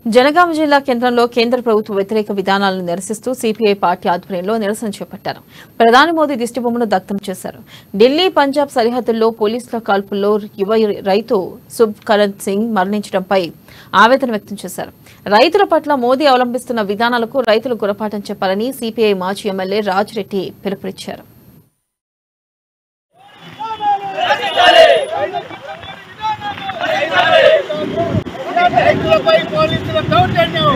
జనగామ జిల్లా కేంద్రంలో కేంద్ర ప్రభుత్వ వ్యతిరేక విధానాలను నిరసిస్తూ సిపిఐ పార్టీ ఆధ్వర్యంలో నిరసన చేపట్టారు. ప్రధాని మోదీ దిష్టిబొమ్మను దగ్ధం చేశారు. ఢిల్లీ పంజాబ్ సరిహద్దుల్లో పోలీసుల కాల్పుల్లో యువ రైతు సుబ్కరణ్ సింగ్ మరణించడంపై ఆవేదన వ్యక్తం చేశారు. రైతుల పట్ల మోదీ అవలంబిస్తున్న విధానాలకు రైతులు గుణపాఠం చెప్పాలని సిపిఐ మాజీ ఎమ్మెల్యే రాజ్ రెడ్డి పిలుపునిచ్చారు. రైతులపై పోలీసుల దౌర్జన్యం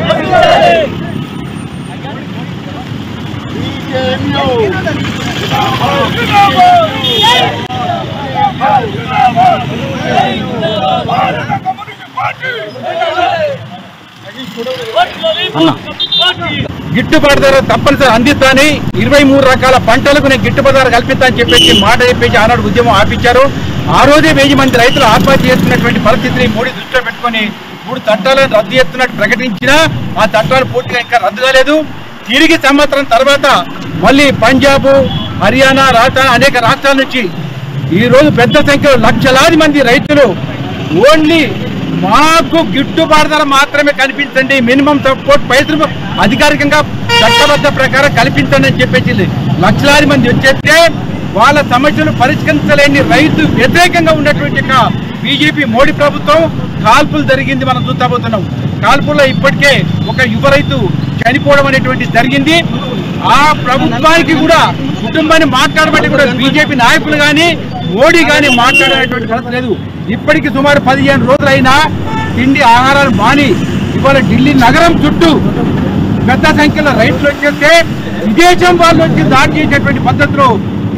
గిట్టుబాటు ధర తప్పనిసరి అందిస్తానని 23 రకాల పంటలకు నేను గిట్టుబాటు ధర కల్పిస్తానని చెప్పేసి మాట చెప్పేసి ఆనాడు ఉద్యమం ఆపించారు. ఆ రోజే 1000 మంది రైతులు ఆత్మహత్య చేసుకున్నటువంటి పరిస్థితిని మోడీ దృష్టిలో పెట్టుకుని 3 చట్టాలను రద్దు చేస్తున్నట్టు ప్రకటించినా ఆ చట్టాలు పూర్తిగా ఇంకా రద్దు కాలేదు. తిరిగి సంవత్సరం తర్వాత మళ్ళీ పంజాబ్, హర్యానా, రాజస్థాన్ అనేక రాష్ట్రాల నుంచి ఈ రోజు పెద్ద సంఖ్యలో లక్షలాది మంది రైతులు ఓన్లీ మాకు గిట్టుబాటు ధర మాత్రమే కల్పించండి, మినిమం సపోర్ట్ పైసలు అధికారికంగా చట్టబద్ధ ప్రకారం కల్పించండి అని చెప్పేసి లక్షలాది మంది వచ్చేస్తే వాళ్ళ సమస్యలు పరిష్కరించలేని రైతు వ్యతిరేకంగా ఉన్నటువంటి బీజేపీ మోడీ ప్రభుత్వం కాల్పులు జరిగింది. మనం చూడబోతున్నాం. కాల్పుల్లో ఇప్పటికే ఒక యువ రైతు చనిపోవడం అనేటువంటి జరిగింది. ఆ ప్రభుత్వానికి కూడా కుటుంబాన్ని మాట్లాడబట్టి కూడా బీజేపీ నాయకులు కానీ మోడీ కానీ మాట్లాడేటువంటి పరిస్థితి లేదు. ఇప్పటికి సుమారు 15 రోజులైనా తిండి ఆహారాలు మాని ఇవాళ ఢిల్లీ నగరం చుట్టూ పెద్ద సంఖ్యలో రైతులు వచ్చేస్తే విదేశం వాళ్ళు వచ్చి దాడి చేసేటువంటి పద్ధతిలో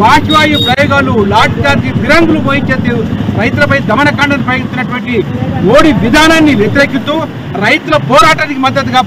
వాజ్వాయు ప్రయోగాలు, లాఠీ చార్జీ, ఫిరంగులు పోయించేసి రైతులపై దమనకాండను ప్రయోగిస్తున్నటువంటి మోడీ విధానాన్ని వ్యతిరేకిస్తూ రైతుల పోరాటానికి మద్దతుగా